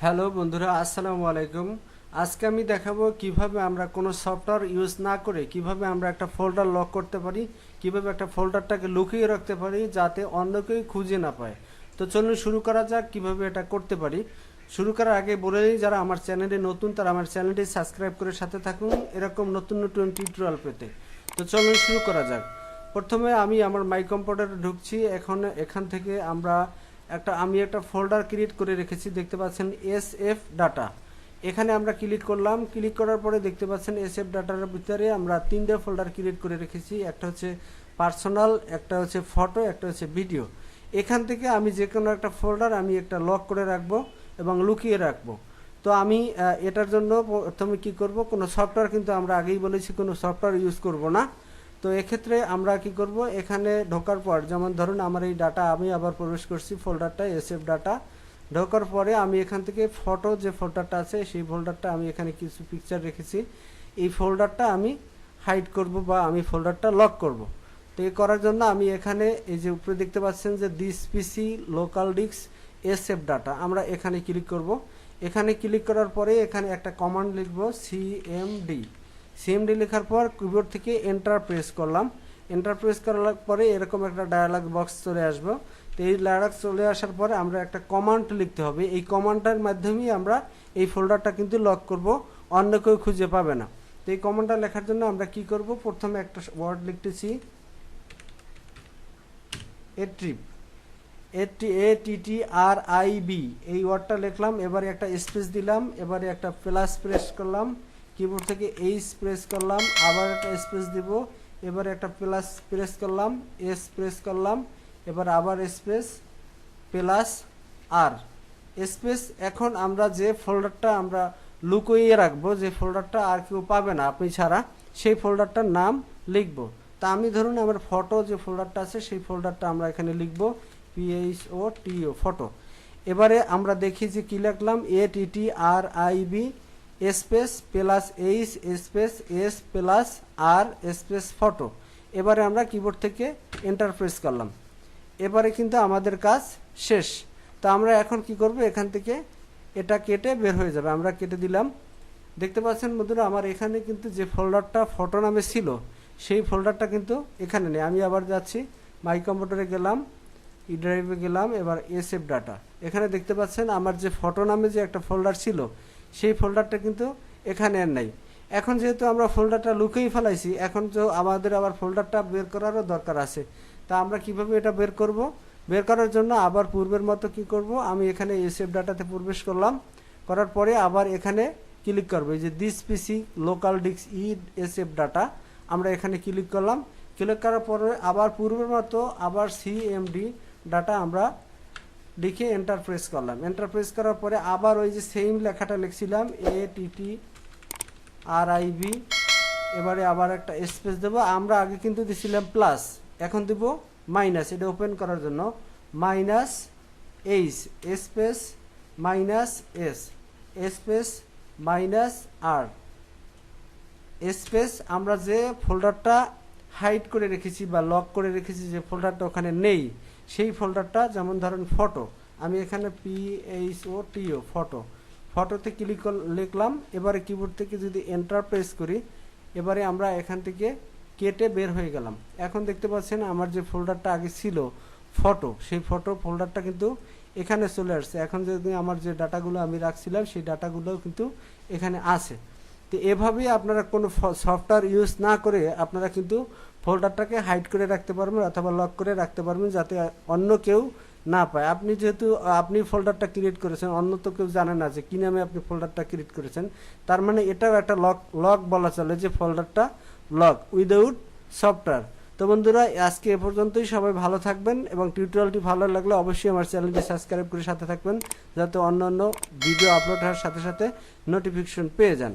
Hello বন্ধুরা, আসসালামু আলাইকুম। আজকে আমি দেখাবো কিভাবে আমরা কোনো সফটওয়্যার ইউজ না করে কিভাবে আমরা একটা ফোল্ডার লক করতে পারি, কিভাবে একটা ফোল্ডারটাকে লুকিয়ে রাখতে পারি যাতে অন্য কেউ খুঁজে না পায়। তো চলুন শুরু করা যাক কিভাবে এটা করতে পারি। শুরু করার আগে বলে দিই, যারা আমার চ্যানেলে নতুন তারা আমার চ্যানেলটি সাবস্ক্রাইব করে সাথে থাকুন এরকম নতুন নতুন টিউটোরিয়াল পেতে। তো চলুন শুরু করা যাক। প্রথমে আমি আমার মাই কম্পিউটারে ঢুকছি। এখান থেকে আমি একটা ফোল্ডার ক্রিয়েট করে রেখেছি, দেখতে পাচ্ছেন SF ডাটা। এখানে আমরা ক্লিক করলাম, ক্লিক করার পরে দেখতে পাচ্ছেন SF ডাটার ভিতরে আমরা তিনটে ফোল্ডার ক্রিয়েট করে রেখেছি। একটা হচ্ছে পার্সোনাল, একটা হচ্ছে ফটো, একটা হচ্ছে ভিডিও। এখান থেকে আমি যে কোনো একটা ফোল্ডার আমি একটা লক করে রাখবো এবং লুকিয়ে রাখবো। তো আমি এটার জন্য প্রথমে কি করব, কোনো সফটওয়্যার কিন্তু আমরা আগেই বলেছি কোনো সফটওয়্যার ইউজ করব না। তো এক্ষেত্রে আমরা কি করব, এখানে ঢোকার পর যেমন ধরুন আমার এই ডাটা আমি আবার প্রবেশ করছি ফোল্ডারটা SF ডাটা। ঢোকার পরে আমি এখান থেকে ফটো যে ফোল্ডারটা আছে সেই ফোল্ডারটা আমি এখানে কিছু পিকচার রেখেছি, এই ফোল্ডারটা আমি হাইড করব বা আমি ফোল্ডারটা লক করব। তো এই করার জন্য আমি এখানে এই যে উপরে দেখতে পাচ্ছেন যে this PC local disk SF data, আমরা এখানে ক্লিক করব। এখানে ক্লিক করার পরে এখানে একটা কমান্ড লিখব CMD লেখার পর কিবোর্ড থেকে এন্টার প্রেস করলাম। এন্টার প্রেস করার পরে এরকম একটা ডায়ালগ বক্স চলে আসবে। তো এই ডায়ালগ চলে আসার পরে আমরা একটা কমান্ড লিখতে হবে, এই কমান্ডটার মাধ্যমেই আমরা এই ফোল্ডারটা কিন্তু লক করব, অন্য কেউ খুঁজে পাবে না। তো এই কমান্ডটা লেখার জন্য আমরা কি করব, প্রথমে একটা ওয়ার্ড লিখতেছি ATTRIB, এই ওয়ার্ডটা লিখলাম। এবারে একটা স্পেস দিলাম, এবারে একটা প্লাস প্রেস করলাম, কিবোর্ড থেকে H প্রেস করলাম, আবার একটা স্পেস দিব, এবারে একটা প্লাস প্রেস করলাম, S প্রেস করলাম, এবার আবার স্পেস প্লাস R স্পেস। এখন আমরা যে ফোল্ডারটা আমরা লুকিয়ে রাখবো, যে ফোল্ডারটা আর কেউ পাবে না আপনি ছাড়া, সেই ফোল্ডারটার নাম লিখব। তা আমি ধরুন আমার ফটো যে ফোল্ডারটা আছে সেই ফোল্ডারটা আমরা এখানে লিখব PHOTO ফটো। এবারে আমরা দেখি যে কি লিখলাম, ATTRIB space plus H space S plus R space photo. এবারে আমরা কিবোর্ড থেকে এন্টার প্রেস করলাম। এবারে কিন্তু আমাদের কাজ শেষ। তো আমরা এখন কি করব, এখান থেকে এটা কেটে বের হয়ে যাবে, আমরা কেটে দিলাম। দেখতে পাচ্ছেন বন্ধুরা আমার এখানে কিন্তু যে ফোল্ডারটা ফটো নামে ছিল সেই ফোল্ডারটা কিন্তু এখানে নেই। আমি আবার যাচ্ছি মাই কম্পিউটারে গেলাম, ই ড্রাইভে গেলাম, এবার SF ডাটা। এখানে দেখতে পাচ্ছেন আমার যে ফটো নামে যে একটা ফোল্ডার ছিল সেই ফোল্ডারটা কিন্তু এখানে আর নাই। এখন যেহেতু আমরা ফোল্ডারটা লুকিয়ে ফেলাইছি, এখন তো আমাদের আবার ফোল্ডারটা বের করারও দরকার আছে। তা আমরা কিভাবে এটা বের করব, বের করার জন্য আবার পূর্বের মতো কি করব, আমি এখানে SF ডাটাতে প্রবেশ করলাম, করার পরে আবার এখানে ক্লিক করব, এই যে this PC local disk SF data, আমরা এখানে ক্লিক করলাম। ক্লিক করার পরে আবার পূর্বের মতো আবার CMD ডাটা আমরা লিখে এন্টার প্রেস করলাম। এন্টার প্রেস করার পরে আবার ওই যে সেম লেখাটা লিখছিলাম ATTRIB, এবারে আবার একটা স্পেস দেব। আমরা আগে কিন্তু দিছিলাম প্লাস, এখন দেব মাইনাস, এটা ওপেন করার জন্য minus H space minus S space minus R space. আমরা যে ফোল্ডারটা হাইড করে রেখেছি বা লক করে রেখেছি, যে ফোল্ডারটা ওখানে নেই সেই ফোল্ডারটা, যেমন ধরেন ফটো, আমি এখানে PHOTO ফটো, ফটোতে ক্লিক লিখলাম। এবারে কিবোর্ড থেকে যদি এন্টার প্রেস করি, এবারে আমরা এখান থেকে কেটে বের হয়ে গেলাম। এখন দেখতে পাচ্ছেন আমার যে ফোল্ডারটা আগে ছিল ফটো, সেই ফটো ফোল্ডারটা কিন্তু এখানে চলে আসছে। এখন যদি আমার যে ডাটাগুলো আমি রাখছিলাম সেই ডাটাগুলোও কিন্তু এখানে আছে। তো এভাবেই আপনারা কোনো সফটওয়্যার ইউজ না করে আপনারা কিন্তু ফোল্ডারটাকে হাইড করে রাখতে পারবেন অথবা লক করে রাখতে পারবেন যাতে অন্য কেউ না পায়। যেহেতু আপনি ফোল্ডারটা ক্রিয়েট করেছেন, অন্য তো কেউ জানে না যে কী নামে আপনি ফোল্ডারটা ক্রিয়েট করেছেন, তার মানে এটাও একটা লক বলা চলে, যে ফোল্ডারটা লক উইদাউট সফটওয়্যার। তো বন্ধুরা আজকে এ পর্যন্তই, সবাই ভালো থাকবেন এবং টিউটোরিয়ালটি ভালো লাগলে অবশ্যই আমার চ্যানেলটি সাবস্ক্রাইব করে সাথে থাকবেন যাতে অন্য ভিডিও আপলোড হওয়ার সাথে সাথে নোটিফিকেশন পেয়ে যান।